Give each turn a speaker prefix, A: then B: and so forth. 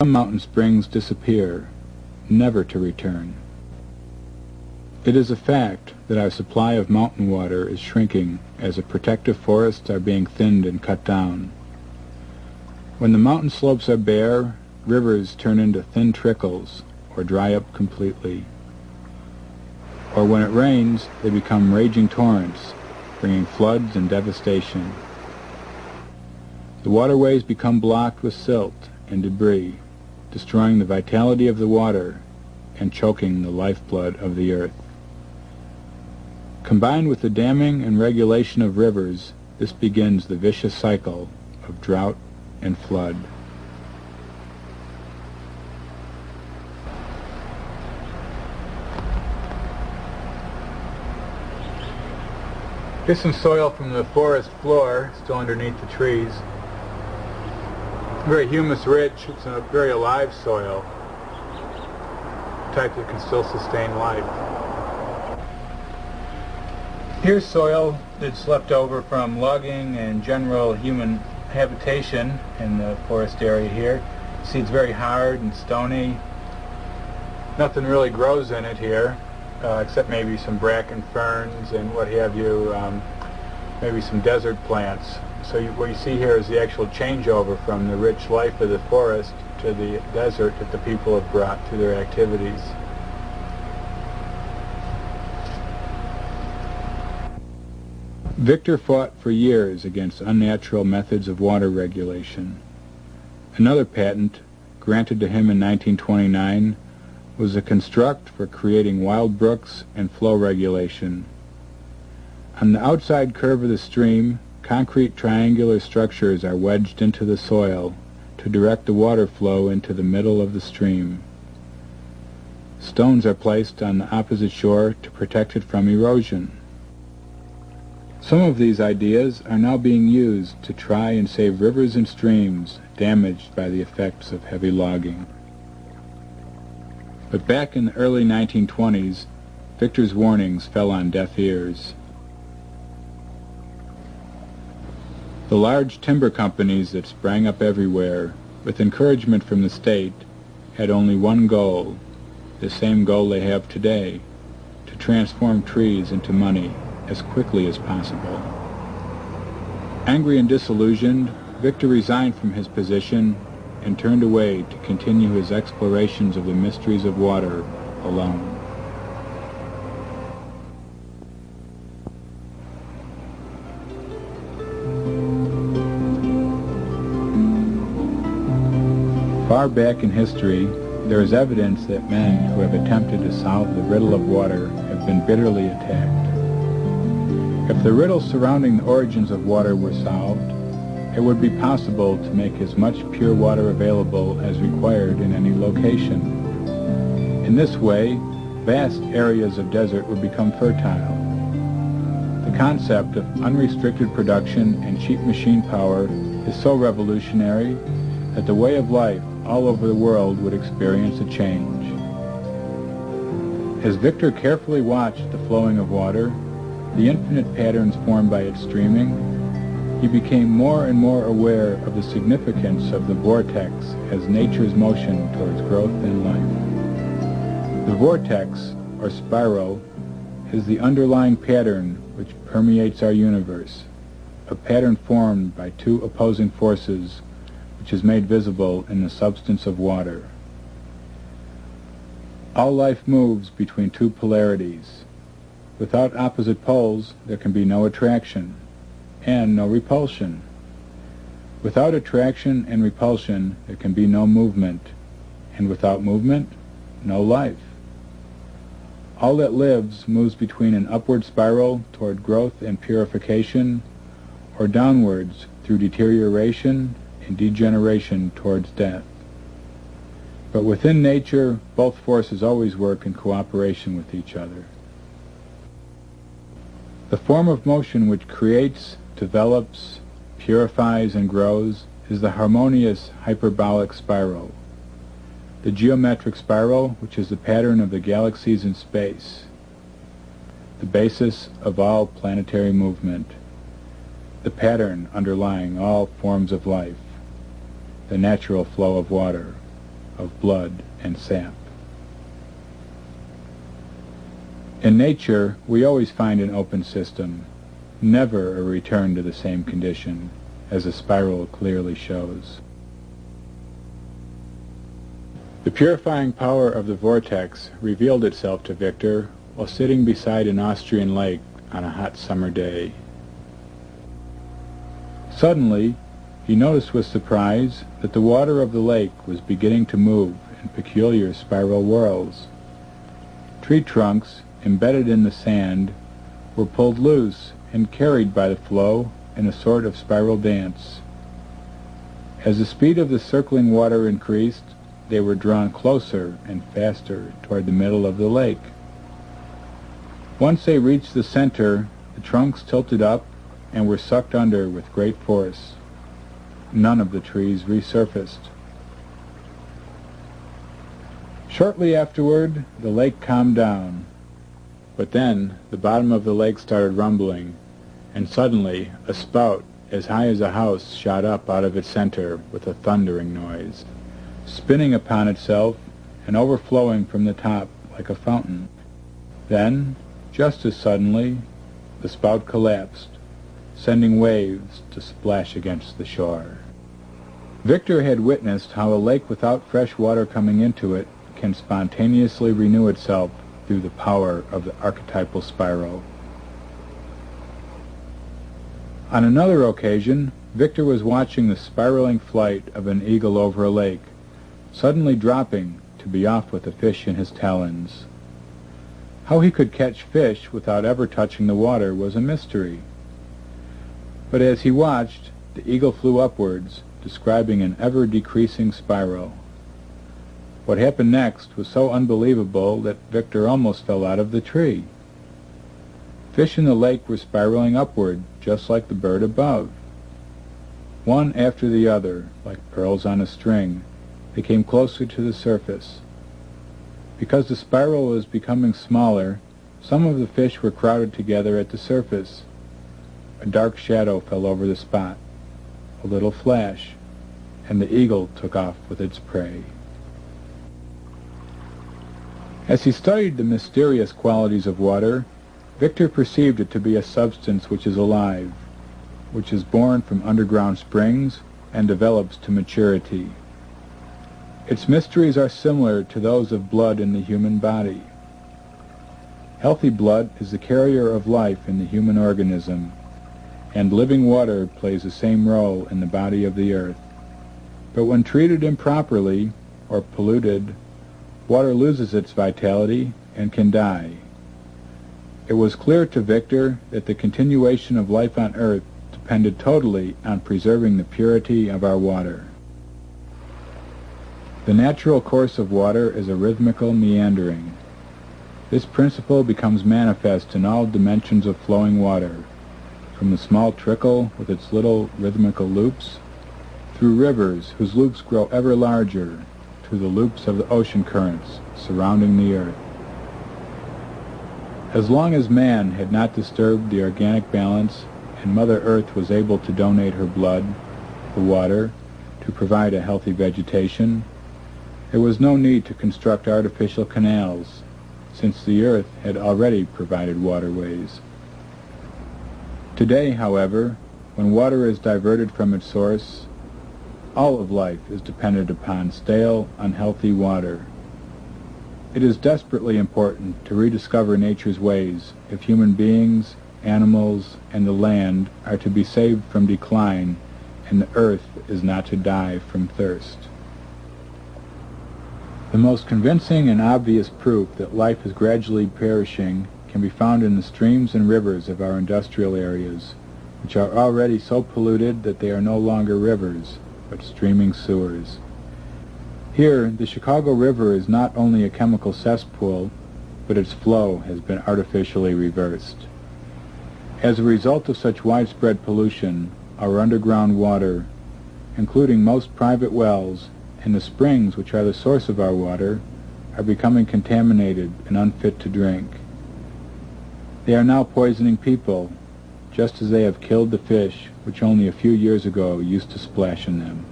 A: Some mountain springs disappear, never to return. It is a fact that our supply of mountain water is shrinking as the protective forests are being thinned and cut down. When the mountain slopes are bare, rivers turn into thin trickles or dry up completely. Or when it rains, they become raging torrents, bringing floods and devastation. The waterways become blocked with silt and debris, destroying the vitality of the water and choking the lifeblood of the earth. Combined with the damming and regulation of rivers, this begins the vicious cycle of drought and flood. Here's some soil from the forest floor, still underneath the trees. Very humus-rich, it's a very alive soil, type that can still sustain life. Here's soil that's left over from logging and general human habitation in the forest area here. See, it's very hard and stony. Nothing really grows in it here, except maybe some bracken ferns and what have you, maybe some desert plants. So what you see here is the actual changeover from the rich life of the forest to the desert that the people have brought through their activities. Viktor fought for years against unnatural methods of water regulation. Another patent, granted to him in 1929, was a construct for creating wild brooks and flow regulation. On the outside curve of the stream, concrete triangular structures are wedged into the soil to direct the water flow into the middle of the stream. Stones are placed on the opposite shore to protect it from erosion. Some of these ideas are now being used to try and save rivers and streams damaged by the effects of heavy logging. But back in the early 1920s, Viktor's warnings fell on deaf ears. The large timber companies that sprang up everywhere, with encouragement from the state, had only one goal, the same goal they have today, to transform trees into money as quickly as possible. Angry and disillusioned, Viktor resigned from his position and turned away to continue his explorations of the mysteries of water alone. Far back in history, there is evidence that men who have attempted to solve the riddle of water have been bitterly attacked. If the riddle surrounding the origins of water were solved, it would be possible to make as much pure water available as required in any location. In this way, vast areas of desert would become fertile. The concept of unrestricted production and cheap machine power is so revolutionary that the way of life all over the world would experience a change. As Viktor carefully watched the flowing of water, the infinite patterns formed by its streaming, he became more and more aware of the significance of the vortex as nature's motion towards growth and life. The vortex, or spiral, is the underlying pattern which permeates our universe, a pattern formed by two opposing forces which is made visible in the substance of water. All life moves between two polarities. Without opposite poles, there can be no attraction and no repulsion. Without attraction and repulsion, there can be no movement, and without movement, no life. All that lives moves between an upward spiral toward growth and purification, or downwards through deterioration and degeneration towards death. But within nature, both forces always work in cooperation with each other. The form of motion which creates, develops, purifies, and grows is the harmonious hyperbolic spiral. The geometric spiral, which is the pattern of the galaxies in space, the basis of all planetary movement, the pattern underlying all forms of life, the natural flow of water. of blood and sap. In nature, we always find an open system, never a return to the same condition, as the spiral clearly shows. The purifying power of the vortex revealed itself to Viktor while sitting beside an Austrian lake on a hot summer day. Suddenly, he noticed with surprise that the water of the lake was beginning to move in peculiar spiral whirls. Tree trunks, embedded in the sand, were pulled loose and carried by the flow in a sort of spiral dance. As the speed of the circling water increased, they were drawn closer and faster toward the middle of the lake. Once they reached the center, the trunks tilted up and were sucked under with great force. None of the trees resurfaced. Shortly afterward, the lake calmed down. But then the bottom of the lake started rumbling, and suddenly a spout as high as a house shot up out of its center with a thundering noise, spinning upon itself and overflowing from the top like a fountain. Then, just as suddenly, the spout collapsed, sending waves to splash against the shore. Viktor had witnessed how a lake without fresh water coming into it can spontaneously renew itself through the power of the archetypal spiral. On another occasion, Viktor was watching the spiraling flight of an eagle over a lake, suddenly dropping to be off with a fish in his talons. How he could catch fish without ever touching the water was a mystery. But as he watched, the eagle flew upwards, describing an ever-decreasing spiral. What happened next was so unbelievable that Viktor almost fell out of the tree. Fish in the lake were spiraling upward, just like the bird above. One after the other, like pearls on a string, they came closer to the surface. Because the spiral was becoming smaller, some of the fish were crowded together at the surface. A dark shadow fell over the spot, a little flash, and the eagle took off with its prey. As he studied the mysterious qualities of water, Viktor perceived it to be a substance which is alive, which is born from underground springs and develops to maturity. Its mysteries are similar to those of blood in the human body. Healthy blood is the carrier of life in the human organism, and living water plays the same role in the body of the earth. But when treated improperly or polluted, water loses its vitality and can die. It was clear to Viktor that the continuation of life on Earth depended totally on preserving the purity of our water. The natural course of water is a rhythmical meandering. This principle becomes manifest in all dimensions of flowing water, from the small trickle with its little rhythmical loops, through rivers whose loops grow ever larger, to the loops of the ocean currents surrounding the earth. As long as man had not disturbed the organic balance and Mother Earth was able to donate her blood, the water, to provide a healthy vegetation, there was no need to construct artificial canals, since the earth had already provided waterways. Today, however, when water is diverted from its source, all of life is dependent upon stale, unhealthy water. It is desperately important to rediscover nature's ways if human beings, animals, and the land are to be saved from decline and the earth is not to die from thirst. The most convincing and obvious proof that life is gradually perishing can be found in the streams and rivers of our industrial areas, which are already so polluted that they are no longer rivers, but streaming sewers. Here, the Chicago River is not only a chemical cesspool, but its flow has been artificially reversed. As a result of such widespread pollution, our underground water, including most private wells, and the springs which are the source of our water, are becoming contaminated and unfit to drink. They are now poisoning people, just as they have killed the fish which only a few years ago used to splash in them.